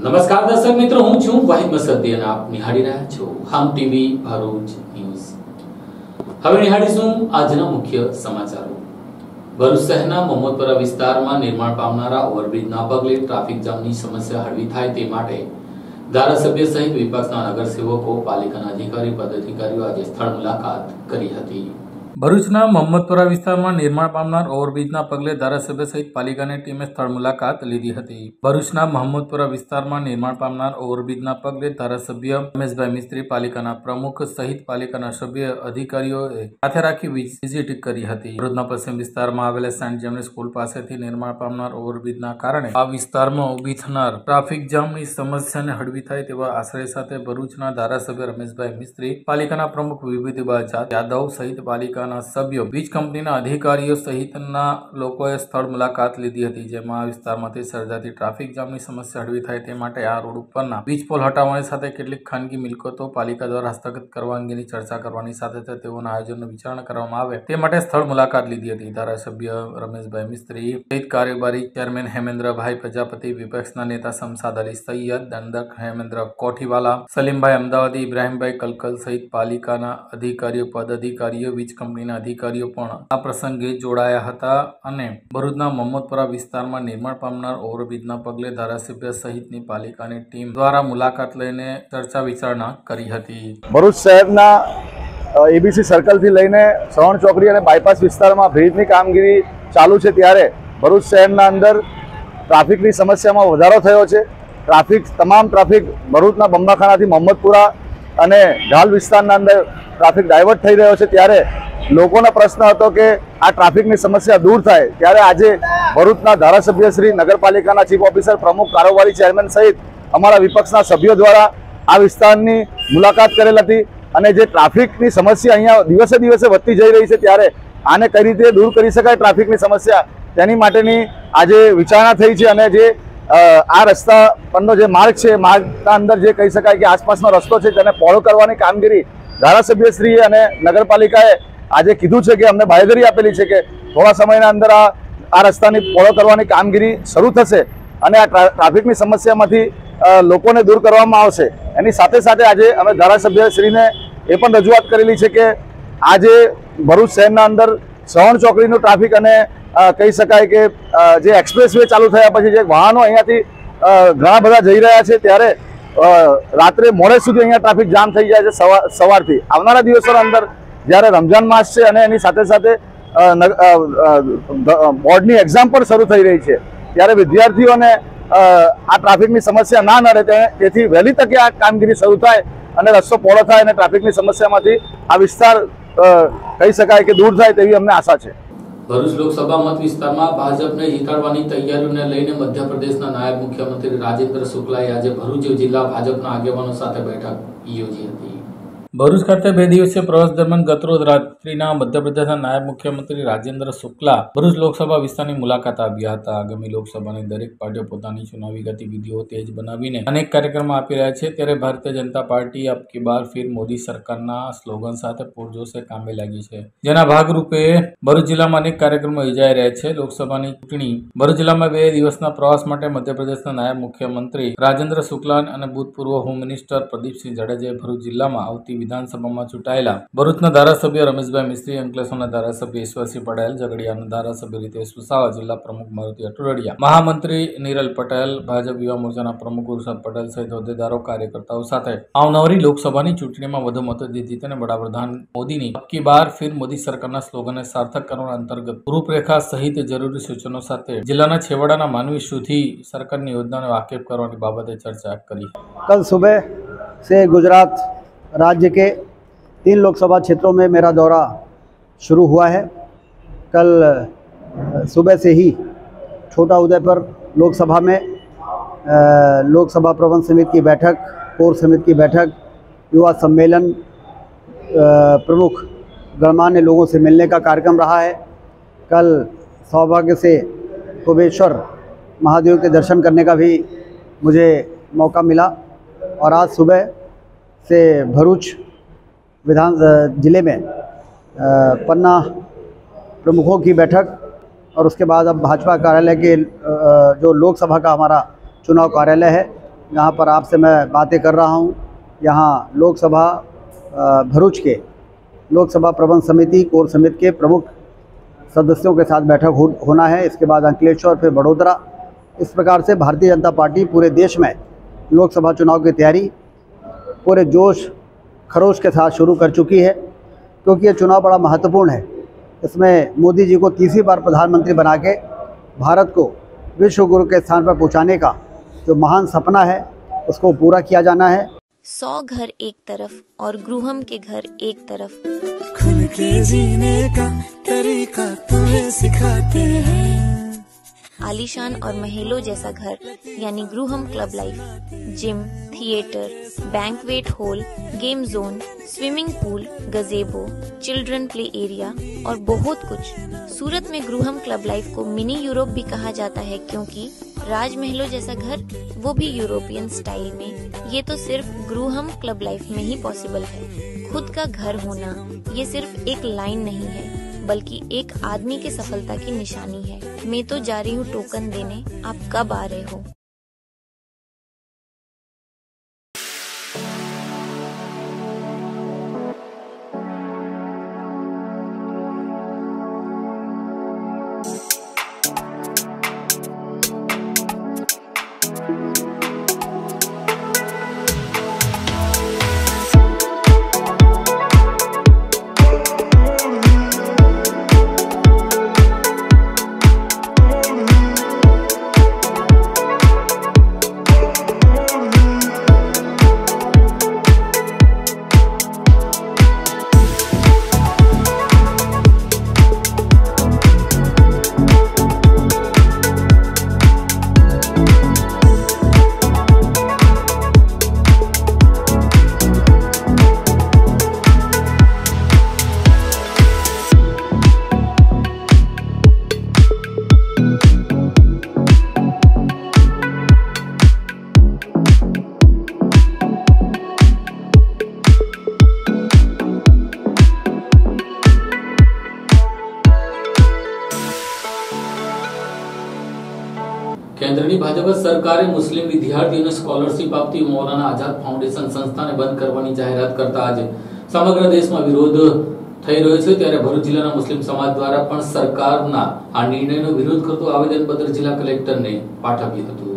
નમસ્કાર દર્શક મિત્રો, હું છું વાહિદ મસદી અને આપ નિહાળી રહ્યા છો હામ ટીવી ભરૂચ ન્યૂઝ। હવે નિહાળીશું આજના મુખ્ય સમાચારો। ભરૂચ શહેરના મોહમ્મદપુરા વિસ્તારમાં નિર્માણ પામનારા ઓવરબ્રિજના પગલે ટ્રાફિક જામની સમસ્યા હળવી થાય તે માટે ધારાસભ્ય સહિત વિપક્ષના નગરસેવકો, પાલિકાના અધિકારી પદાધિકારીઓ આજે સ્થળ મુલાકાત કરી હતી। ભરૂચના મોહમ્મદપુરા વિસ્તારમાં નિર્માણ પામનાર ઓવરબ્રિજના પગલે ધારાસભ્ય સહિત પાલિકાની ટીમે સ્થળ મુલાકાત લીધી હતી। ભરૂચના મોહમ્મદપુરા વિસ્તારમાં નિર્માણ પામનાર ઓવરબ્રિજના પગલે ધારાસભ્ય રમેશભાઈ મિસ્ત્રી, પાલિકાના પ્રમુખ સહિત પાલિકાના સભ્ય અધિકારીઓએ સાથે રાખી વિઝિટ કરી હતી। ભરૂચના પશ્ચિમ વિસ્તારમાં આવેલા સેન્ટ જેમ્સ સ્કૂલ પાસેથી નિર્માણ પામનાર ઓવરબ્રિજના કારણે આ વિસ્તારમાં ઊભી થનાર ટ્રાફિક જામની સમસ્યાને હળવી થાય તેવા આશય સાથે ભરૂચના ધારાસભ્ય રમેશભાઈ મિસ્ત્રી, પાલિકાના પ્રમુખ વિભૂતિબા યાદવ સહિત પાલિકા સભ્યો, વીજ કંપનીના અધિકારીઓ સહિતના લોકોએ સ્થળ મુલાકાત લીધી હતી, જેમાં આ વિસ્તારમાંથી સર્જાતી ટ્રાફિક જામની સમસ્યા હળવી થાય તે માટે આ રોડ ઉપરના વીજ પોલ હટાવવાની સાથે કેટલીક ખાનગી મિલકતો પાલિકા દ્વારા હસ્તગત કરવા અંગેની ચર્ચા કરવાની સાથે તેઓના આયોજનનો વિચારણા કરવામાં આવે તે માટે સ્થળ મુલાકાત લીધી હતી। ધારાસભ્ય રમેશભાઈ મિસ્ત્રી સહિત કાર્યકારી ચેરમેન હેમેન્દ્રભાઈ પ્રજાપતિ, વિપક્ષના નેતા શમશાદ અલી સૈયદ, દંડક હેમેન્દ્ર કોઠીવાલા, સલીમભાઈ અમદાવાદી, ઇબ્રાહીમભાઈ કલકલ સહિત પાલિકાના અધિકારીઓ, પદાધિકારીઓ, વીજ કંપનીના અધિકારીઓ પણ આ પ્રસંગે જોડાયા હતા અને ભરૂચના મોહમ્મદપુરા વિસ્તારમાં નિર્માણ પામનાર ઓવરબ્રિજના પગલે ધારાસભ્ય સહિતની પાલિકાની ટીમ દ્વારા મુલાકાત લઈને ચર્ચા વિચારણા કરી હતી। ભરૂચ શહેરના એબીસી સર્કલથી લઈને સવર્ણ ચોકડી અને બાયપાસ વિસ્તારમાં બ્રિજની કામગીરી ચાલુ છે, ત્યારે ભરૂચ શહેરના અંદર ટ્રાફિકની સમસ્યામાં વધારો થયો છે। તમામ ટ્રાફિક ભરૂચના બંબાખાનાથી મોહમ્મદપુરા અને ઢાલ વિસ્તારના અંદર ટ્રાફિક ડાયવર્ટ થઈ રહ્યો છે, ત્યારે લોકોનો પ્રશ્ન હતો કે આ ટ્રાફિકની સમસ્યા દૂર થાય, ત્યારે આજે ભરૂચના ધારાસભ્ય શ્રી, નગરપાલિકાના ચીફ ઓફિસર, પ્રમુખ, કારોબારી ચેરમેન સહિત અમારા વિપક્ષના સભ્યો દ્વારા આ વિસ્તારની મુલાકાત કરેલ હતી અને જે ટ્રાફિકની સમસ્યા અહીંયા દિવસે દિવસે વધતી જઈ રહી છે, ત્યારે આને કઈ રીતે દૂર કરી શકાય ટ્રાફિકની સમસ્યા, તેની માટેની આજે વિચારણા થઈ છે અને જે આ રસ્તા પરનો જે માર્ગ છે, માર્ગના અંદર જે કહી શકાય કે આસપાસનો રસ્તો છે તેને પહોળો કરવાની કામગીરી ધારાસભ્યશ્રી અને નગરપાલિકાએ આજે કીધું છે કે અમને બાંહેધરી આપેલી છે કે થોડા સમયના અંદર આ રસ્તાની પહોળો કરવાની કામગીરી શરૂ થશે અને આ ટ્રાફિકની સમસ્યામાંથી લોકોને દૂર કરવામાં આવશે। એની સાથે સાથે આજે અમે ધારાસભ્યશ્રીને એ પણ રજૂઆત કરેલી છે કે આજે ભરૂચ શહેરના અંદર સવર્ણ ચોકડીનું ટ્રાફિક અને કહી શકાય કે જે એક્સપ્રેસ વે ચાલુ થયા પછી જે વાહનો અહીંયાથી ઘણા બધા જઈ રહ્યા છે, ત્યારે રાત્રે મોડે સુધી અહીંયા ટ્રાફિક જામ થઈ જાય છે સવારથી। આવનારા દિવસોના અંદર જ્યારે રમજાન માસ છે અને એની સાથે સાથે બોર્ડની એક્ઝામ પણ શરૂ થઈ રહી છે, ત્યારે વિદ્યાર્થીઓને આ ટ્રાફિકની સમસ્યા ના નડે તેથી વહેલી તકે આ કામગીરી શરૂ થાય અને રસ્તો પહોળો થાય અને ટ્રાફિકની સમસ્યામાંથી આ વિસ્તાર કહી શકાય કે દૂર થાય તેવી અમને આશા છે। ભરૂચ લોકસભા મત વિસ્તારમાં ભાજપને જીતાડવાની તૈયારીઓને લઈને મધ્યપ્રદેશના નાયબ મુખ્યમંત્રી રાજેન્દ્ર શુક્લાએ આજે ભરૂચ જિલ્લા ભાજપના આગેવાનો સાથે બેઠક યોજી હતી। ભરૂચ ખાતે 2 દિવસીય પ્રવાસ દરમિયાન ગતરોજ રાત્રિના મધ્યપ્રદેશના નાયબ મુખ્યમંત્રી રાજેન્દ્ર શુક્લા ભરૂચ લોકસભા વિસ્તારની મુલાકાત આવ્યા હતા। આગામી લોકસભાની દરેક પાર્ટીઓ પોતાની ચુનાવી ગતિવિધિઓ તેજ બનાવીને અનેક કાર્યક્રમો આપી રહ્યા છે, ત્યારે ભારતીય જનતા પાર્ટી અબ કી બાર ફિર મોદી સરકારના સ્લોગન સાથે પૂરજોશે કામે લાગી છે, જેના ભાગરૂપે ભરૂચ જિલ્લામાં અનેક કાર્યક્રમો યોજાઈ રહ્યા છે। લોકસભાની ચૂંટણી ભરૂચ જિલ્લામાં 2 દિવસના પ્રવાસ માટે મધ્યપ્રદેશના નાયબ મુખ્યમંત્રી રાજેન્દ્ર શુક્લા અને ભૂતપૂર્વ હોમ મિનિસ્ટર પ્રદીપસિંહ જાડેજાએ ભરૂચ જિલ્લામાં આવતી વિધાનસભામાં ચૂંટાયેલા ભરૂચના ધારાસભ્ય રમેશભાઈ મિસ્ત્રી, અંકલેશ્વરના ધારાસભ્ય ઈશ્વરસિંહ પટેલ, ઝઘડિયાના ધારાસભ્ય રીતેશ વસાવા, જિલ્લા પ્રમુખ મારુતિ અટુરડિયા, મહામંત્રી નીરલ પટેલ, ભાજપ યુવા મોરચાના પ્રમુખ ગુરુસાદ પટેલ સહિત હોદ્દેદારો, કાર્યકર્તાઓ સાથે આવનારી લોકસભાની ચૂંટણીમાં વધુ મતોથી જીતીને વડાપ્રધાન મોદીની અબ કી બાર ફિર મોદી સરકારના સ્લોગનને સાર્થક કરવા અંતર્ગત રૂપરેખા સહિત જરૂરી સૂચનો સાથે જિલ્લાના છેવાડાના માનવી સુધી સરકારની યોજનાને વાકેફ કરવાની બાબતે ચર્ચા કરી। कल सुबह से गुजरात राज्य के 3 लोकसभा क्षेत्रों में मेरा दौरा शुरू हुआ है। कल सुबह से ही छोटा उदयपुर लोकसभा में लोकसभा प्रबंध समिति की बैठक, कोर समिति की बैठक, युवा सम्मेलन, प्रमुख गणमान्य लोगों से मिलने का कार्यक्रम रहा है। कल सौभाग्य से कुबेश्वर महादेव के दर्शन करने का भी मुझे मौका मिला और आज सुबह से भरूच विधान जिले में पन्ना प्रमुखों की बैठक और उसके बाद अब भाजपा कार्यालय के जो लोकसभा का हमारा चुनाव कार्यालय है यहाँ पर आपसे मैं बातें कर रहा हूँ। यहाँ लोकसभा भरूच के लोकसभा प्रबंध समिति कोर समिति के प्रमुख सदस्यों के साथ बैठक होना है। इसके बाद अंकलेश्वर, फिर बड़ोदरा। इस प्रकार से भारतीय जनता पार्टी पूरे देश में लोकसभा चुनाव की तैयारी पूरे जोश खरोश के साथ शुरू कर चुकी है, क्योंकि ये चुनाव बड़ा महत्वपूर्ण है। इसमें मोदी जी को तीसरी बार प्रधानमंत्री बना के भारत को विश्व गुरु के स्थान पर पहुंचाने का जो महान सपना है उसको पूरा किया जाना है। 100 घर एक तरफ और गृहम के घर एक तरफ, खुल के जीने का तरीका तुम्हें सिखाते हैं। आलीशान और महलों जैसा घर यानी Griham club life, gym, theatre, banquet hall, game zone, swimming pool, gazebo, children play area और बहुत कुछ। सूरत में गृहम क्लब लाइफ को मिनी यूरोप भी कहा जाता है, क्योंकि राजमहलों जैसा घर, वो भी यूरोपियन स्टाइल में, ये तो सिर्फ गृहम क्लब लाइफ में ही पॉसिबल है। खुद का घर होना ये सिर्फ एक लाइन नहीं है, बल्कि एक आदमी की सफलता की निशानी है। मैं तो जा रही हूँ टोकन देने, आप कब आ रहे हो? કેન્દ્રની ભાજપ સરકારે મુસ્લિમ વિદ્યાર્થીઓને સ્કોલરશીપ આપતી મૌલાના આઝાદ ફાઉન્ડેશન સંસ્થાને બંધ કરવાની જાહેરાત કરતા આજે સમગ્ર દેશમાં વિરોધ થઈ રહ્યો છે, ત્યારે ભરૂચ જિલ્લાના મુસ્લિમ સમાજ દ્વારા પણ સરકારના આ નિર્ણયનો વિરોધ કરતું આવેદનપત્ર જિલ્લા કલેક્ટરને પાઠવ્યું હતું।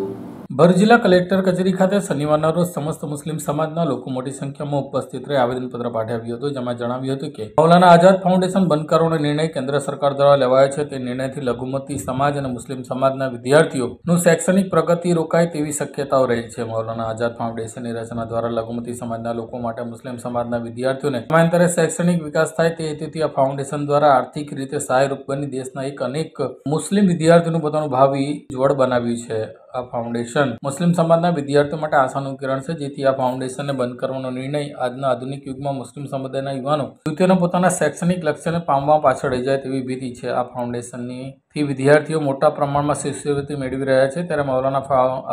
ભરૂચ જિલ્લા કલેક્ટર કચેરી ખાતે શનિવારના રોજ સમસ્ત મુસ્લિમ સમાજના લોકો મોટી સંખ્યામાં ઉપસ્થિત રહી આવેદનપત્ર પાઠવ્યું હતું, જેમાં જણાવ્યું હતું કે મૌલાના આઝાદ ફાઉન્ડેશન બંધ કરવાનો નિર્ણય કેન્દ્ર સરકાર દ્વારા લેવાયો છે। તે નિર્ણયથી લઘુમતી સમાજ અને મુસ્લિમ સમાજના વિદ્યાર્થીઓનું શૈક્ષણિક પ્રગતિ રોકાય તેવી શક્યતાઓ રહી છે। મૌલાના આઝાદ ફાઉન્ડેશનની રચના દ્વારા લઘુમતી સમાજના લોકો માટે મુસ્લિમ સમાજના વિદ્યાર્થીઓને સમાંતરે શૈક્ષણિક વિકાસ થાય તે હેતુથી આ ફાઉન્ડેશન દ્વારા આર્થિક રીતે સહાયરૂપ બની દેશના અનેક મુસ્લિમ વિદ્યાર્થીઓનું પોતાનું ભાવિ ઉજ્જવળ બનાવ્યું છે। આ ફાઉન્ડેશન મુસ્લિમ સમાજના વિદ્યાર્થીઓ માટે આશાનું કિરણ છે, જેથી આ ફાઉન્ડેશનને બંધ કરવાનો નિર્ણય આજના આધુનિક યુગમાં મુસ્લિમ સમુદાયના યુવાનો પોતાના શૈક્ષણિક લક્ષ્યને પામવા પાછળ રહી જાય તેવી ભીતિ છે। આ ફાઉન્ડેશનથી વિદ્યાર્થીઓ મોટા પ્રમાણમાં શિષ્યવૃત્તિ મેળવી રહ્યા છે, ત્યારે મૌલાના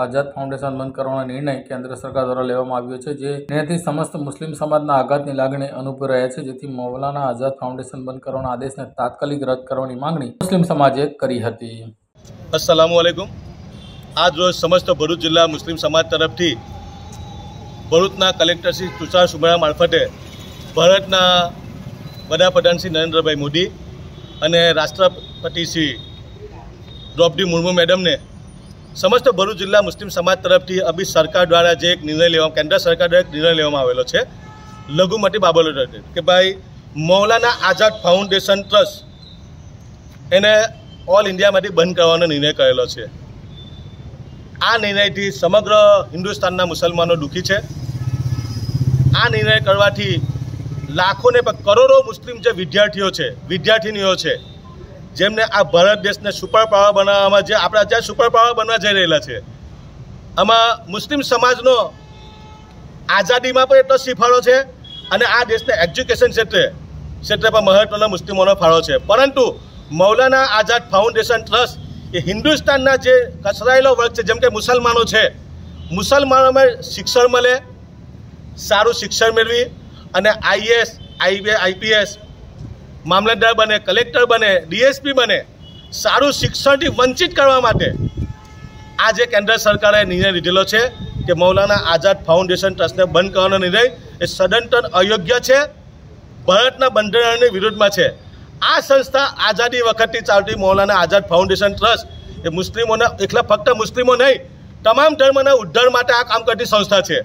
આઝાદ ફાઉન્ડેશન બંધ કરવાનો નિર્ણય કેન્દ્ર સરકાર દ્વારા લેવામાં આવ્યો છે, જે નિર્ણયથી સમસ્ત મુસ્લિમ સમાજના આઘાતની લાગણી અનુભવી રહ્યા છે, જેથી મૌલાના આઝાદ ફાઉન્ડેશન બંધ કરવાના આદેશને તાત્કાલિક રદ કરવાની માંગણી મુસ્લિમ સમાજે કરી હતી। अस्सलामुअलैकुम। आज रोज समस्त भरूच जिला मुस्लिम समाज तरफथी भरूचना कलेक्टर श्री तुषार सुमरा मार्फते भारतना वडाप्रधान श्री नरेन्द्र भाई मोदी अने राष्ट्रपति श्री द्रौपदी मुर्मू मैडम ने समस्त भरूच जिला मुस्लिम समाज तरफथी अभी सरकार द्वारा जे एक निर्णय लेवा केंद्र सरकार द्वारा एक निर्णय लेवामां आवेलो छे लघुमती बाबतो के भाई मौलाना आझाद फाउंडेशन ट्रस्ट एने ऑल इंडिया में बंद करवानो निर्णय करेलो छे। आ निर्णयथी समग्र हिंदुस्तानना मुसलमानो दुखी छे। आ निर्णय करवाथी लाखों ने करोड़ों मुस्लिम जे विद्यार्थीओ छे विद्यार्थिनीओ छे जेमने आ भारत देशने सुपर पावर बनाववामां जे आपणा ज्यां सुपर पावर बनवा जई रहेला छे आमां मुस्लिम समाजनो आजादीमां पण एटलो सीफाळो छे अने आ देशने एज्युकेशन क्षेत्रे पण महत्वनो मुस्लिमोनो फाळो छे। परंतु मौलाना आझाद फाउंडेशन ट्रस्ट ये हिंदुस्तान जे कचरायेलो वर्ग है जेम के मुसलमानों में शिक्षण मळे सारू शिक्षण मेळवी अने आईएएस आईपीएस मामलतदार बने कलेक्टर बने डीएसपी बने सारू शिक्षण थी वंचित करवा माटे आज केंद्र सरकारे निर्णय लीधेलो छे કે મૌલાના આઝાદ ફાઉન્ડેશન ટ્રસ્ટને બંધ કરવાનો નિર્ણય એ સદંતર અયોગ્ય છે, ભારતના બંધારણની વિરુદ્ધમાં છે. આ સંસ્થા આઝાદી વખતથી ચાલતી મૌલાના આઝાદ ફાઉન્ડેશન ટ્રસ્ટ એ મુસ્લિમોના એકલા ફક્ત મુસ્લિમો નહીં, તમામ ધર્મના ઉદ્ધાર માટે આ કામ કરતી સંસ્થા છે.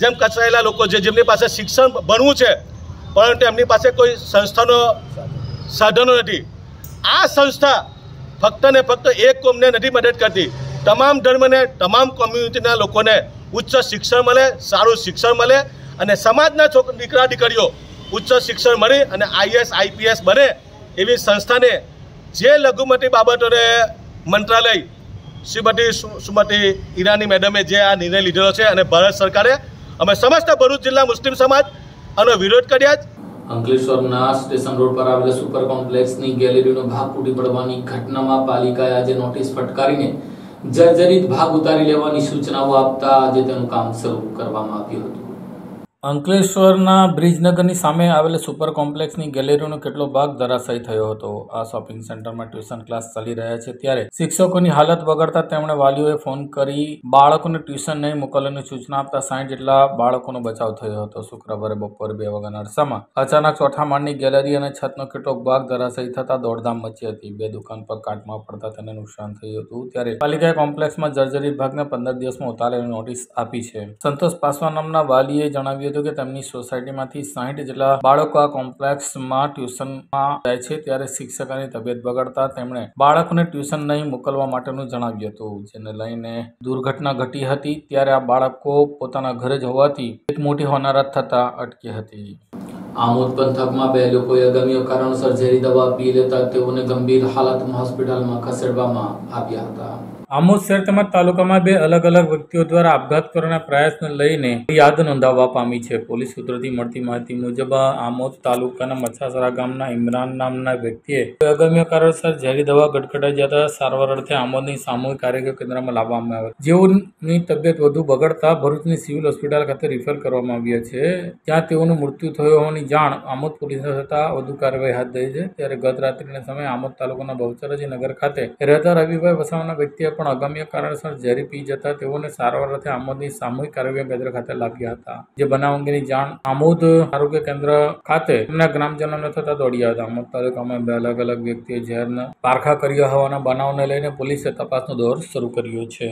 જેમ કચરાયેલા લોકો છે, જેમની પાસે શિક્ષણ ભણવું છે પરંતુ એમની પાસે કોઈ સંસ્થાનો સાધનો નથી, આ સંસ્થા ફક્ત ને ફક્ત એક કોમને નથી મદદ કરતી, તમામ ધર્મને, તમામ કોમ્યુનિટીના લોકોને ઉચ્ચ શિક્ષણ મળે, સારું શિક્ષણ મળે અને સમાજના દીકરા દીકરીઓ ઉચ્ચ શિક્ષણ મળી અને IAS IPS બને એવી સંસ્થાને જે લઘુમતી બાબતોને મંત્રાલય શ્રીમતી સુમતિ ઈરાની મેડમે જે આ નિર્ણય લીધેલો છે અને ભારત સરકારે અમે સમસ્ત ભરૂચ જિલ્લા મુસ્લિમ સમાજ આનો વિરોધ કર્યા છે. અંકલેશ્વરના સ્ટેશન રોડ પર આવેલા સુપર કોમ્પ્લેક્સની ગેલેરીનો ભાગ તૂટી પડવાની ઘટનામાં પાલિકાએ આજે નોટિસ ફટકારીને જર્જરિત ભાગ ઉતારી લેવાની સૂચનાઓ આપતા આજે તેનું કામ શરૂ કરવામાં આવ્યું હતું. અંકલેશ્વરના બ્રિજનગરની સામે આવેલા સુપર કોમ્પ્લેક્સની ગેલેરીનો કેટલો ભાગ ધરાશાયી થયો હતો. આ શોપિંગ સેન્ટરમાં ટ્યુશન ક્લાસ ચાલી રહ્યા છે ત્યારે શિક્ષકોની હાલત બગડતા તેમણે વાલીઓએ ફોન કરી બાળકોને ટ્યુશન નહીં મોકલવાની સૂચના આપતા 60 જેટલા બાળકોનો બચાવ થયો હતો. શુક્રવારે બપોરે 2 વાગ્યાના અરસામાં અચાનક ચોથા માળની ગેલેરી અને છતનો કેટલોક ભાગ ધરાશાયી થતા દોડધામ મચી હતી. 2 દુકાન પર કાટમાં પડતા તેને નુકસાન થયું હતું. ત્યારે પાલિકાએ કોમ્પ્લેક્સમાં જર્જરિત ભાગને 15 દિવસમાં ઉતારવાની નોટિસ આપી છે. સંતોષ પાસવાન નામના વાલીએ જણાવ્યું કે તેમની સોસાયટીમાંથી 60 જેટલા બાળકો આ કોમ્પ્લેક્સમાં ટ્યુશનમાં જાય છે ત્યારે શિક્ષકોની તબિયત બગડતા તેમણે બાળકોને ટ્યુશન નહીં મોકલવા માટેનું જણાવ્યું હતું, જેને લઈને દુર્ઘટના ઘટી હતી. ત્યારે આ બાળકો પોતાના ઘરે જ હોવાથી એક મોટી હોનારત થતા અટકી હતી. આમોદ પંથકમાં 2 લોકોએ અગમ્ય કારણોસર ઝેરી દવા પી લેતા તેઓને ગંભીર હાલતમાં હોસ્પિટલમાં ખસેડવામાં આવ્યા હતા. આમોદ શહેર તેમજ તાલુકામાં 2 અલગ અલગ વ્યક્તિઓ દ્વારા આપઘાત કરવાના પ્રયાસને લઈને યાદ નોંધાવવા પામી છે. પોલીસ સૂત્રોથી મળતી માહિતી મુજબ આમોદ તાલુકાના મચ્છાસરા ગામના ઇમરાન નામના વ્યક્તિએ અગમ્ય કારણોસર ઝેરી દવા ગટગટાઈ જતા સારવાર અર્થે આમોદની સામૂહિક આરોગ્ય કેન્દ્રમાં લાવવામાં આવ્યા. જેઓની તબિયત વધુ બગડતા ભરૂચની સિવિલ હોસ્પિટલ ખાતે રિફર કરવામાં આવ્યા છે. ત્યાં તેઓનું મૃત્યુ થયું હોવાની જાણ આમોદ પોલીસને થતા વધુ કાર્યવાહી હાથ ધરી છે. ત્યારે ગત રાત્રિના સમયે આમોદ તાલુકાના બહુચરાજી નગર ખાતે રહેતા રવિભાઈ વસાવાના વ્યક્તિએ પણ અગમ્ય કારણસર ઝેરી પી જતા તેઓને સારવાર અર્થે આમોદની સામૂહિક આરોગ્ય કેન્દ્ર ખાતે લાવ્યા હતા. જે બનાવ અંગેની જાણ આમોદ આરોગ્ય કેન્દ્ર ખાતે તેમના ગ્રામજનોને થતા દોડ્યા હતા. આમોદ તાલુકામાં 2 અલગ અલગ વ્યક્તિએ ઝેરના પારખા કર્યા હોવાના બનાવને લઈને પોલીસે તપાસનો દોર શરૂ કર્યો છે.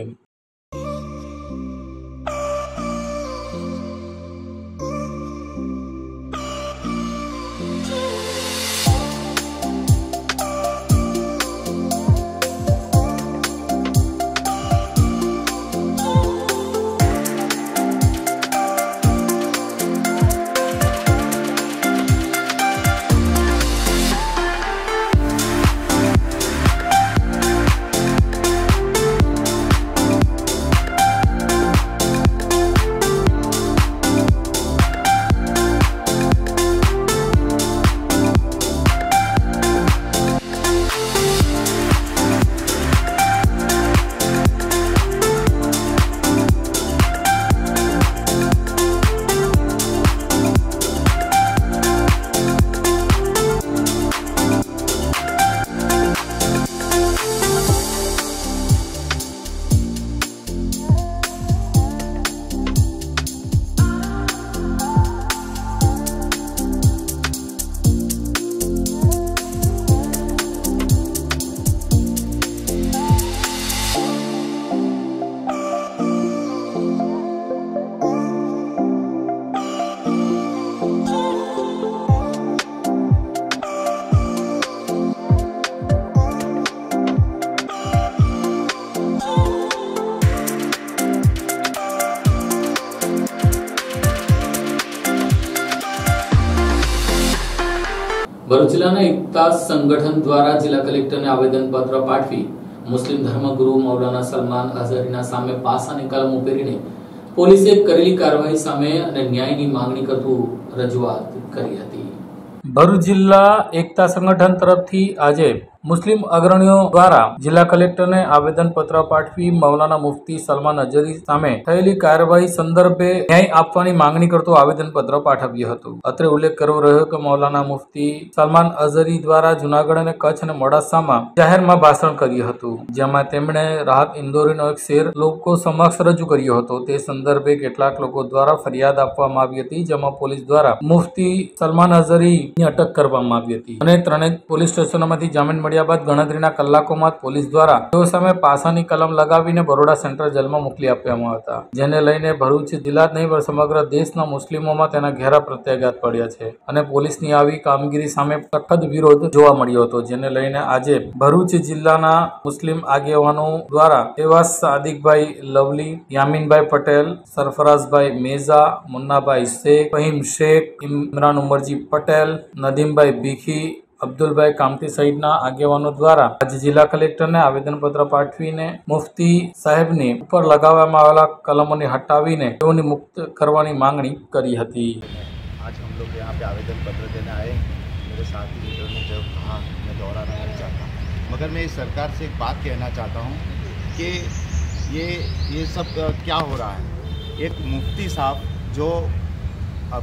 ભરૂચ જિલ્લાના એકતા સંગઠન દ્વારા જિલ્લા કલેક્ટરને આવેદનપત્ર પાઠવી મુસ્લિમ ધર્મગુરુ મૌલાના સલમાન અઝહરીના સામે પાસાની કલમ ઉમેરીને પોલીસે કરેલી કાર્યવાહી સામે અને ન્યાયની માંગણી કરતું રજૂઆત કરી હતી. ભરૂચ જિલ્લા એકતા સંગઠન તરફથી આજે મુસ્લિમ અગ્રણીઓ દ્વારા જિલ્લા કલેક્ટરને આવેદનપત્ર પાઠવી મૌલાના મુફ્તી સલમાન અઝહરી સામે થયેલી કાર્યવાહી સંદર્ભે ન્યાય આપવાની માંગણી કરતું આવેદનપત્ર પાઠવ્યું હતું. અત્રે ઉલ્લેખ કરવો રહ્યો કે મૌલાના મુફ્તી સલમાન અઝહરી દ્વારા જૂનાગઢ અને કચ્છ અને મોડાસામાં જાહેરમાં ભાષણ કર્યું હતું, જેમાં તેમણે રાહત ઇન્દોરીનો એક શેર લોકો સમક્ષ રજૂ કર્યો હતો. તે સંદર્ભે કેટલાક લોકો દ્વારા ફરિયાદ આપવામાં આવી હતી, જેમાં પોલીસ દ્વારા મુફ્તી સલમાન અઝહરીની અટક કરવામાં આવી હતી અને ત્રણેય પોલીસ સ્ટેશનોમાંથી જામીન મળ્યા બાદ ગણતરીના કલાકોમાં પોલીસ દ્વારા તેઓ સામે પાસાની કલમ લગાવીને બરોડા સેન્ટ્રલ જેલમાં મોકલી આપવામાં હતા, જેને લઈને ભરૂચ જિલ્લા જ નહીં પણ સમગ્ર દેશના મુસ્લિમોમાં તેના ઘેરા પ્રત્યાઘાત પડ્યા છે અને પોલીસની આવી કામગીરી સામે સખત વિરોધ જોવા મળ્યો હતો, જેને લઈને આજે ભરૂચ જિલ્લાના મુસ્લિમ આગેવાનો દ્વારા એવા સાદિકભાઈ લવલી, યામીનભાઈ પટેલ, સરફરાઝભાઈ મેઝા, મુન્નાભાઈ શેખ, ફહીમ શેખ, ઇમરાન ઉમરજી પટેલ, નદીમભાઈ ભીખી, અબ્દુલભાઈ કામતી સહિતના આગેવાનો દ્વારા આજે જિલ્લા કલેક્ટરને આવેદનપત્ર પાઠવીને મુફ્તી સાહેબની ઉપર લગાવવામાં આવેલા કલમોને હટાવીને તેઓની મુક્ત કરવાની માંગણી કરી હતી. आज हम लोग यहाँ पे आवेदन पत्र देने आए. मेरे साथी लीडर ने जब कहा मैं दोहराना नहीं चाहता, मगर मैं इस सरकार से एक बात कहना चाहता हूँ कि ये सब क्या हो रहा है. एक मुफ्ती साहब जो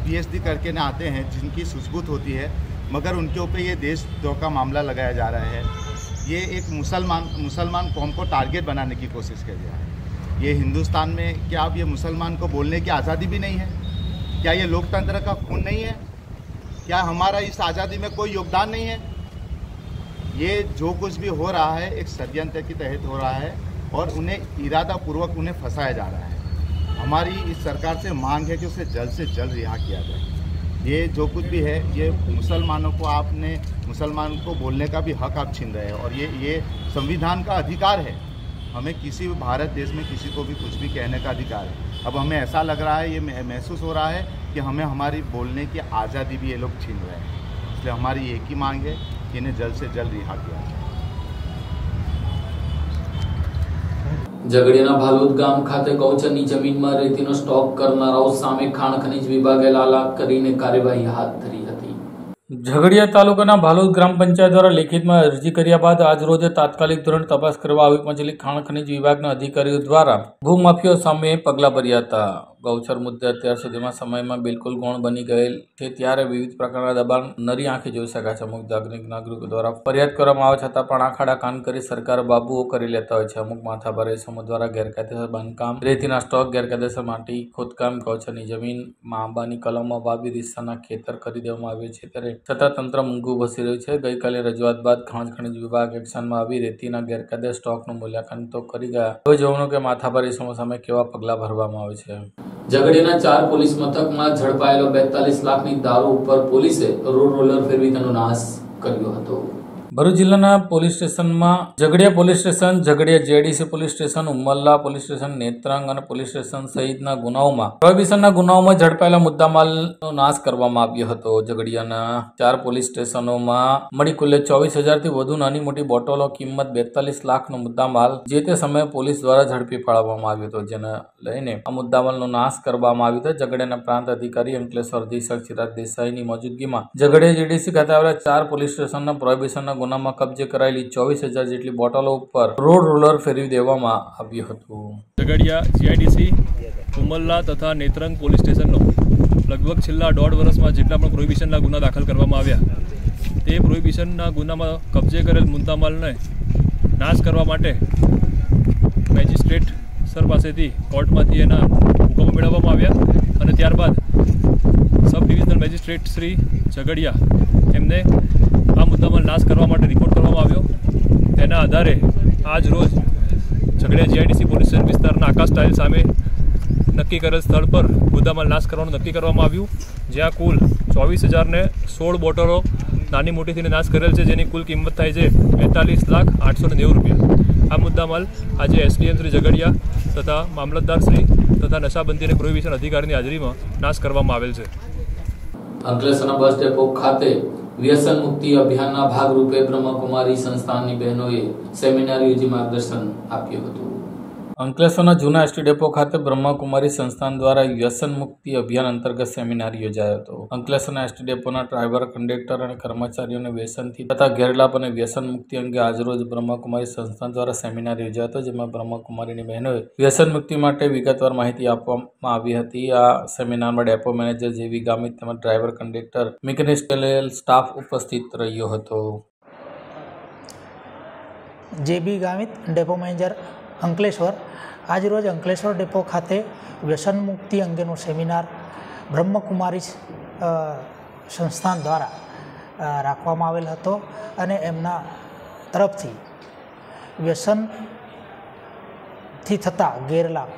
PhD करके ना आते हैं, जिनकी सुसबूत होती है, मगर उनके ऊपर ये देशद्रोह का मामला लगाया जा रहा है. ये एक मुसलमान कौम को टारगेट बनाने की कोशिश कर रहा है. ये हिंदुस्तान में क्या अब ये मुसलमान को बोलने की आज़ादी भी नहीं है? क्या ये लोकतंत्र का खून नहीं है? क्या हमारा इस आज़ादी में कोई योगदान नहीं है? ये जो कुछ भी हो रहा है एक षड्यंत्र के तहत हो रहा है और उन्हें इरादापूर्वक उन्हें फंसाया जा रहा है. हमारी इस सरकार से मांग है कि उसे जल्द से जल्द रिहा किया जाए. ये जो कुछ भी है ये मुसलमानों को मुसलमान को बोलने का भी हक आप छीन रहे हैं और ये संविधान का अधिकार है. हमें किसी भी भारत देश में किसी को भी कुछ भी कहने का अधिकार है. अब हमें ऐसा लग रहा है, ये महसूस हो रहा है कि हमें हमारी बोलने की आज़ादी भी ये लोग छीन रहे हैं. इसलिए हमारी एक ही मांग है कि इन्हें जल्द से जल्द रिहा किया जाए. ઝઘડિયાના ભાલુદ ગામ ખાતે ગૌચરની જમીનમાં રેતીનો સ્ટોક કરનારાઓ સામે ખાણ ખનીજ વિભાગે લાલાક કરીને કાર્યવાહી હાથ ધરી હતી. ઝઘડિયા તાલુકાના ભાલુદ ગ્રામ પંચાયત દ્વારા લેખિતમાં અરજી કર્યા બાદ આજરોજ તાત્કાલિક ધોરણે તપાસ કરવા આવી પહોંચેલી ખાણ ખનીજ વિભાગના અધિકારીઓ દ્વારા ભૂમાફિયાઓ સામે પગલાં ભર્યા હતા. ગૌચર મુદ્દે અત્યાર સુધીમાં સમયમાં બિલકુલ ગૌણ બની ગયેલ છે, ત્યારે વિવિધ પ્રકારના દબાણ નરી આંખે જોઈ શકાય છે. અમુક નાગરિકો દ્વારા ફરિયાદ કરવામાં આવે છતાં પણ આખાડા કાન કરી સરકાર બાબુઓ કરી લેતા હોય છે. અમુક માથાભારે સમૂહ દ્વારા ગેરકાયદેસર બાંધકામ, રેતીના સ્ટોક, ગેરકાયદેસર માટી ખોદકામ, ગૌચરની જમીનમાં આંબાની કલમો વાવી રીસાના ખેતર કરી દેવામાં આવ્યું છે, ત્યારે છતાં તંત્ર મૂંગું ભસી રહ્યું છે. ગઈકાલે રજૂઆત બાદ ખાણ ખનીજ વિભાગ એક્શનમાં આવી રેતીના ગેરકાયદેસર સ્ટોકનું મૂલ્યાંકન તો કરી ગયા. હવે જોવાનું કે માથાભારે સમૂહ સામે કેવા પગલાં ભરવામાં આવે છે. ઝઘડિયાના 4 પોલીસ મથકમાં ઝડપાયેલો 42 લાખની દારૂ ઉપર પોલીસે રોડ રોલર ફેરવી તેનો નાશ કર્યો હતો. ભરૂચ જિલ્લાના પોલીસ સ્ટેશનમાં Jhagadia police station, Jhagadia JDC police station, Umalla police station, Netrang અને પોલીસ સ્ટેશન સહિતના ગુનાઓમાં પ્રોહિબિશનના ગુનાઓમાં ઝડપાયેલા મુદ્દામાલનો નાશ કરવામાં આવ્યો હતો. ઝઘડિયાના 4 પોલીસ સ્ટેશનોમાં મળી કુલ 24,000 થી વધુ નાની મોટી બોટલો કિંમત 42 લાખનો મુદ્દામાલ જે તે સમયે પોલીસ દ્વારા ઝડપી પાડવામાં આવ્યો હતો, જેને લઈને આ મુદ્દામાલનો નાશ કરવામાં આવ્યો હતો. ઝઘડિયાના પ્રાંત અધિકારી અંકલેશ્વર અધિક્ષક ચિરાગ દેસાઈની મોજૂદગીમાં ઝઘડિયા જેડીસી ખાતે આવેલા 4 પોલીસ સ્ટેશનના પ્રોહિબિશનના ગુનામાં કબજે કરાયેલી 24,000 જેટલી બોટલો ઉપર રોડ રોલર ફેરવી દેવામાં આવ્યું હતું. ઝઘડિયા જીઆઈડીસી, ઉમલ્લા તથા નેત્રંગ પોલીસ સ્ટેશનનો લગભગ છેલ્લા 1.5 વર્ષમાં જેટલા પણ પ્રોહિબિશનના ગુના દાખલ કરવામાં આવ્યા તે પ્રોહિબિશનના ગુનામાં કબજે કરેલ મુદ્દામાલને નાશ કરવા માટે મેજિસ્ટ્રેટ સર પાસેથી કોર્ટમાંથી એના હુકમો મેળવવામાં આવ્યા અને ત્યારબાદ sub divisional magistrate Shri Jhagadia એમને આ મુદ્દામાં નાશ કરવા માટે રિપોર્ટ કરવામાં આવ્યો. તેના આધારે આજ રોજ ઝઘડિયા જીઆઈડીસી પોલીસ સ્ટેશન વિસ્તારના આકાશ ટાઇલ સામે નક્કી કરેલ સ્થળ પર મુદ્દામાલ નાશ કરવાનું નક્કી કરવામાં આવ્યું, જ્યાં કુલ 24,016 બોટલો નાની મોટીથી નાશ કરેલ છે, જેની કુલ કિંમત થાય છે 42,890 રૂપિયા. આ મુદ્દામાલ આજે એસડીએમ શ્રી ઝઘડિયા તથા મામલતદાર શ્રી તથા નશાબંધી અને પ્રોહિબિશન અધિકારીની હાજરીમાં નાશ કરવામાં આવેલ છે. અંકલેશ્વરના બસ ડેપો ખાતે વ્યસન મુક્તિ અભિયાનના ભાગરૂપે બ્રહ્મકુમારી સંસ્થાનની બહેનોએ સેમિનાર યોજી માર્ગદર્શન આપ્યું હતું. અંકલેશ્વરના જૂના એસટી ડેપો ખાતે બ્રહ્માકુમારી સંસ્થાન દ્વારા વ્યસન મુક્તિ અભિયાન અંતર્ગત સેમિનાર યોજાયો હતો. અંકલેશ્વરના એસટી ડેપોના ડ્રાઈવર, કંડક્ટર અને કર્મચારીઓને વ્યસનથી તથા ગેરલાભ અને વ્યસન મુક્તિ અંગે આજરોજ બ્રહ્માકુમારી સંસ્થાન દ્વારા સેમિનાર યોજાયો હતો, જેમાં બ્રહ્માકુમારીની બહેનોએ વ્યસન મુક્તિ માટે વિગતવાર માહિતી આપવામાં આવી હતી. આ સેમિનારમાં ડેપો મેનેજર જેવી ગામિત તેમજ ડ્રાઈવર, કંડક્ટર, મિકેનિકલ સ્ટાફ ઉપસ્થિત રહ્યો હતો. જેબી ગામિત, ડેપો મેનેજર, અંકલેશ્વર. આજરોજ અંકલેશ્વર ડેપો ખાતે વ્યસન મુક્તિ અંગેનો સેમિનાર બ્રહ્મકુમારી સંસ્થાન દ્વારા રાખવામાં આવેલ હતો અને એમના તરફથી વ્યસનથી થતા ગેરલાભ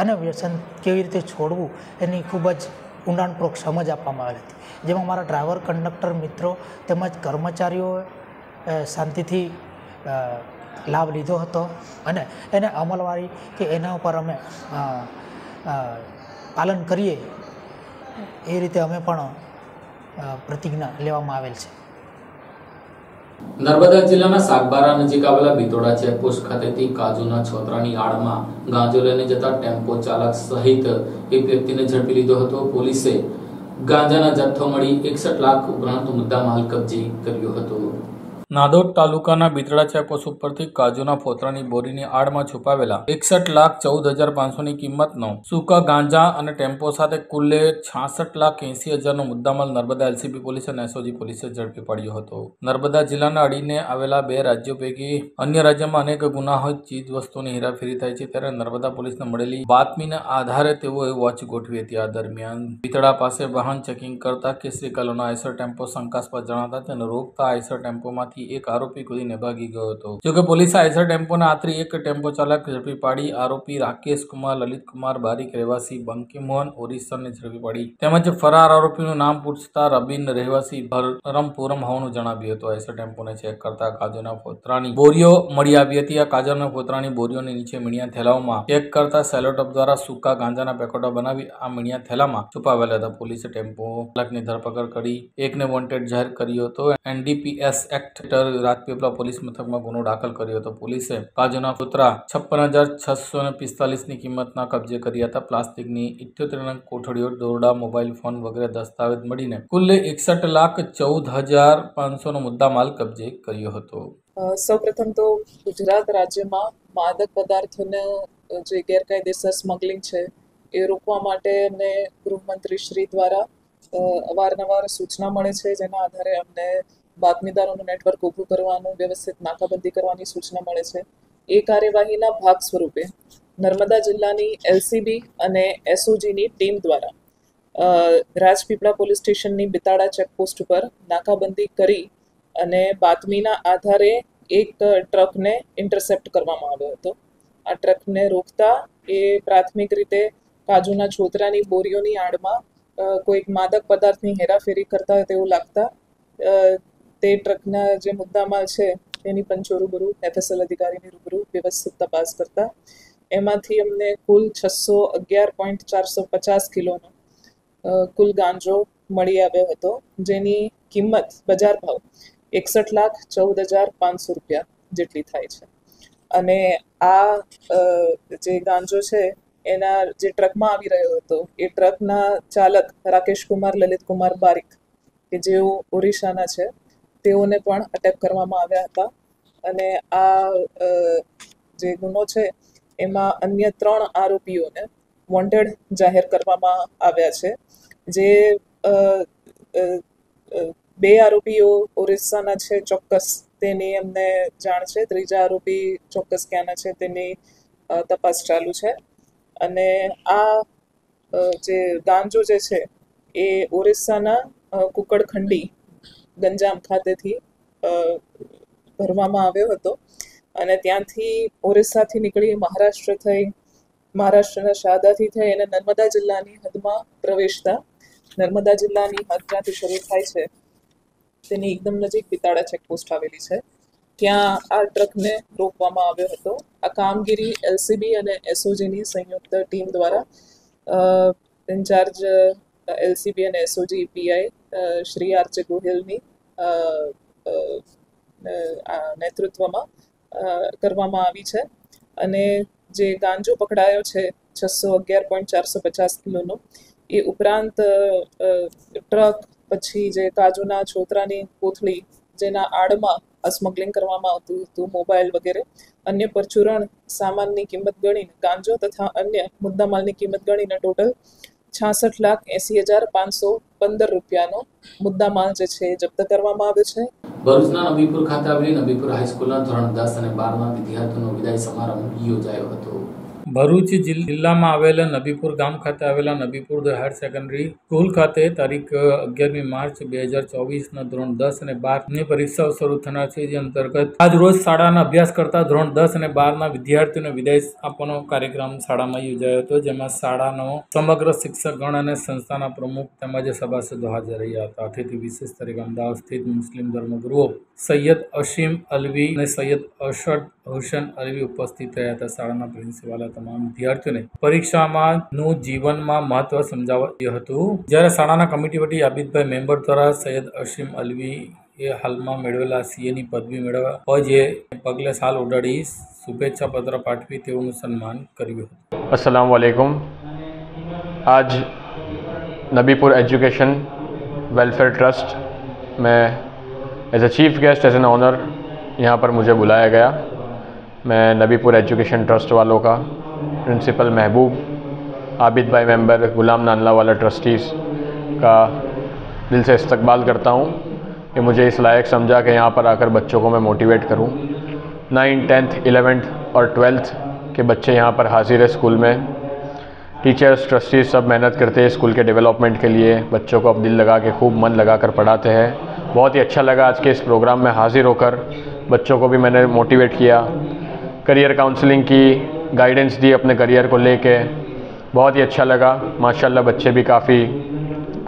અને વ્યસન કેવી રીતે છોડવું એની ખૂબ જ ઊંડાણપૂર્વક સમજ આપવામાં આવેલી હતી, જેમાં મારા ડ્રાઈવર, કંડક્ટર મિત્રો તેમજ કર્મચારીઓએ શાંતિથી લાભ લીધો હતો અને એને અમલવારી કે એના ઉપર અમે પાલન કરીએ એ રીતે અમે પણ પ્રતિજ્ઞા લેવામાં આવેલ છે. નર્મદા જિલ્લાના સાગબારા નજીક આવેલા બિતોડા ચેકપોસ્ટ ખાતેથી કાજુના છોતરાની આડમાં ગાંજો લઈને જતા ટેમ્પો ચાલક સહિત એક વ્યક્તિને ઝડપી લીધો હતો. પોલીસે ગાંજાના જથ્થો મળી 61 લાખ ઉપરાંત મુદ્દામાલ કબજે કર્યો હતો. નાદોદ તાલુકાના બિતડા ચેકપોસ્ટ ઉપરથી કાજુના ફોતરાની બોરીની આડમાં છુપાવેલા 61,14,500 ની કિંમતનો સૂકા ગાંજા અને ટેમ્પો સાથે કુલ્લે 66,80,000નો મુદ્દામાલ નર્મદા એલસીબી પોલીસ અને એસઓજી પોલીસે ઝડપી પાડ્યો હતો. નર્મદા જિલ્લાના અડીને આવેલા 2 રાજ્યો પૈકી અન્ય રાજ્યમાં અનેક ગુનાહિત ચીજ વસ્તુઓની હેરાફેરી થાય છે, ત્યારે નર્મદા પોલીસને મળેલી બાતમીના આધારે તેઓએ વોચ ગોઠવી હતી. આ દરમિયાન બિતડા પાસે વાહન ચેકિંગ કરતા કેસરી કલરનો આઈસર ટેમ્પો શંકાસ્પદ જણાતા તેને રોકતા આઈસર ટેમ્પોમાંથી એક આરોપી કૂદીને ભાગી ગયો હતો. જોકે પોલીસે આઈસર ટેમ્પોને આતરી એક ટેમ્પો ચાલક ઝડપી પાડી આરોપી રાકેશ કુમાર લલિતકુમાર બારીક રહેવાસી બંકીમોહન ઓરિસ્સાને ઝડપી પાડી તેમજ ફરાર આરોપીનું નામ પૂછતા રબીન રહેવાસી ભરમપુરમ હોવાનું જણાવ્યું હતું. આઈસર ટેમ્પોને ચેક કરતા કાજુના ફોતરાની બોરીઓ મળી આવી હતી. આ કાજુના ફોતરાની બોરીઓની નીચે મીણિયા થેલાઓમાં ચેક કરતા સેલોટપ દ્વારા સૂકા ગાંજાના પેકેટો બનાવી આ મીણિયા થેલામાં છુપાવેલા હતા. પોલીસે ટેમ્પો ચાલકની ધરપકડ કરી એકને વોન્ટેડ જાહેર કર્યો હતો. NDPS એક્ટ રાજપીપળા પોલીસ મથકમાં ગુનો દાખલ કર્યો હતો. પોલીસે કાજુના ફોતરા 56,645 ની કિંમતના કબજે કર્યા હતા. પ્લાસ્ટિકની 78 નંગ કોથળીઓ, દોરડા, મોબાઈલ ફોન વગેરે દસ્તાવેજ મળીને કુલ્લે 61,14,500નો મુદ્દામાલ કબજે કર્યો હતો. સૌપ્રથમ તો ગુજરાત રાજ્યમાં માદક પદાર્થોને જે ગેરકાયદેસર સ્મગલિંગ છે એ રોકવા માટે અમને ગૃહમંત્રી શ્રી દ્વારા અવારનવાર સૂચના મળે છે, જેના આધારે અમને બાતમીદારોનું નેટવર્ક ઊભું કરવાનું, વ્યવસ્થિત નાકાબંધી કરવાની સૂચના મળે છે. એ કાર્યવાહીના ભાગ સ્વરૂપે નર્મદા જિલ્લાની LCB અને SOGની ટીમ દ્વારા રાજપીપળા પોલીસ સ્ટેશનની બિતાડા ચેકપોસ્ટ ઉપર નાકાબંધી કરી અને બાતમીના આધારે એક ટ્રકને ઇન્ટરસેપ્ટ કરવામાં આવ્યો હતો. આ ટ્રકને રોકતા એ પ્રાથમિક રીતે કાજુના છોતરાની બોરીઓની આડમાં કોઈક માદક પદાર્થની હેરાફેરી કરતા હોય તેવું લાગતા તે ટ્રકના જે મુદ્દામાલ છે તેની પંચો રૂબરૂ FSL અધિકારીની રૂબરૂ વ્યવસ્થિત તપાસ કરતા એમાંથી અમને કુલ 611.450 કિલોનો કુલ ગાંજો મળી આવ્યો હતો, જેની કિંમત બજાર ભાવ 61,14,500 રૂપિયા જેટલી થાય છે. અને આ જે ગાંજો છે એના જે ટ્રકમાં આવી રહ્યો હતો એ ટ્રકના ચાલક રાકેશ કુમાર લલિતકુમાર બારીક કે જેઓ ઓરિસ્સાના છે તેઓને પણ અટક કરવામાં આવ્યા હતા. અને આ જે ગુનો છે એમાં અન્ય 3 આરોપીઓને વોન્ટેડ જાહેર કરવામાં આવ્યા છે. જે 2 આરોપીઓ ઓરિસ્સાના છે ચોક્કસ તેની અમને જાણ છે. 3જા આરોપી ચોક્કસ ક્યાંના છે તેની તપાસ ચાલુ છે. અને આ જે ગાંજો જે છે એ ઓરિસ્સાના કુકડખંડી ગંજામ ખાતેથી ભરવામાં આવ્યો હતો અને ત્યાંથી ઓરિસ્સાથી નીકળી મહારાષ્ટ્ર થઈ, મહારાષ્ટ્રના શાદાથી થઈ અને નર્મદા જિલ્લાની હદમાં પ્રવેશતા નર્મદા જિલ્લાની હદ જ્યાંથી શરૂ થાય છે તેની એકદમ નજીક બિતાડા ચેકપોસ્ટ આવેલી છે, ત્યાં આ ટ્રકને રોકવામાં આવ્યો હતો. આ કામગીરી LCB અને SOGની સંયુક્ત ટીમ દ્વારા ઇન્ચાર્જ LCB અને SOG PI શ્રી RJ ગોહિલની નેતૃત્વમાં કરવામાં આવી છે. અને જે ગાંજો પકડાયો છે 611.450 કિલોનો, એ ઉપરાંત ટ્રક, પછી જે કાજુના છોતરાની કોથળી જેના આડમાં આ સ્મગલિંગ કરવામાં આવતું હતું, મોબાઈલ વગેરે અન્ય પરચુરણ સામાનની કિંમત ગણીને ગાંજો તથા અન્ય મુદ્દામાલની કિંમત ગણીને ટોટલ 66,80,515 રૂપિયાનો મુદ્દામાલ જે છે એ જપ્ત કરવામાં આવ્યો છે. ભરૂચના નબીપુર ખાતે આવેલી નબીપુર હાઈસ્કૂલના ધોરણ 10 અને 12ના વિદ્યાર્થીઓનો વિદાય સમારંભ યોજાયો હતો. ભરૂચ જિલ્લામાં આવેલા નબીપુર ગામ ખાતે આવેલા નબીપુર હાયર સેકન્ડરી સ્કૂલ ખાતે તારીખ 11મી માર્ચ 2024ના ધોરણ 10 અને 12ની પરીક્ષાઓ શરૂ થનાર છે. જે અંતર્ગત આજ રોજ શાળાના અભ્યાસ કરતા ધોરણ 10 અને 12ના વિદ્યાર્થીઓને વિદાય આપવાનો કાર્યક્રમ શાળામાં યોજાયો હતો, જેમાં શાળાનો સમગ્ર શિક્ષકગણ અને સંસ્થાના પ્રમુખ તેમજ સભાસદો હાજર રહ્યા હતા. અતિથિ વિશેષ તરીકે અમદાવાદ સ્થિત મુસ્લિમ ધર્મગુરુઓ સૈયદ અશીમ અલવી અને સૈયદ અશદ હુસેન અલવી ઉપસ્થિત રહ્યા હતા. શાળાના પ્રિન્સિપાલે તમામ વિદ્યાર્થીઓને પરીક્ષામાંનું જીવનમાં મહત્વ સમજાવ્યું હતું. જ્યારે શાળાના કમિટી વતી આબિદભાઈ મેમ્બર દ્વારા સૈયદ અશીમ અલવી એ હાલમાં મેળવેલા સીએની પદવી મેળવવા હોય જે પગલે સાલ ઉડાડી શુભેચ્છા પત્ર પાઠવી તેઓનું સન્માન કર્યું હતું. अस्सलाम वालेकुम. आज नबीपुर एजुकेशन वेलफेयर ट्रस्ट में as a chief guest as an honour यहाँ पर मुझे बुलाया गया. मैं नबीपुर एजुकेशन ट्रस्ट वालों का, प्रिंसिपल महबूब, आबिद भाई मेंबर, गुलाम नानला वाला ट्रस्टीज़ का दिल से इस्तकबाल करता हूँ कि मुझे इस लायक समझा कि यहाँ पर आकर बच्चों को मैं मोटिवेट करूँ. 9th, 10th, 11th और 12th के बच्चे यहाँ पर हाजिर है स्कूल में. टीचर्स, ट्रस्टीज़ सब मेहनत करते हैं स्कूल के डेवलपमेंट के लिए. बच्चों को अब दिल लगा के खूब मन लगा कर पढ़ाते हैं. बहुत ही अच्छा लगा आज के इस प्रोग्राम में हाजिर होकर. बच्चों को भी मैंने मोटिवेट किया, करियर काउंसलिंग की, गाइडेंस दी अपने करियर को लेके. बहुत ही अच्छा लगा. माशाल्लाह बच्चे भी काफ़ी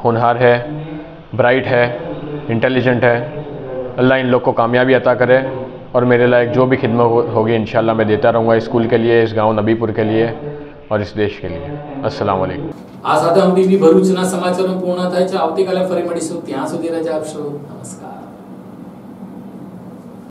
होनहार है, ब्राइट है, इंटेलिजेंट है. अल्लाह इन लोग को कामयाबी अता करे और मेरे लायक जो भी खिदमत होगी इंशाल्लाह मैं देता रहूँगा इस स्कूल के लिए, इस गांव नबीपुर के लिए और इस देश के लिए. अस्सलाम वालेकुम. આ સાથે અમે ટીવી ભરૂચના સમાચારો પૂર્ણ થાય છે. આવતીકાલે ફરી મળીશું. ત્યાં સુધી રજા આપશો. નમસ્કાર.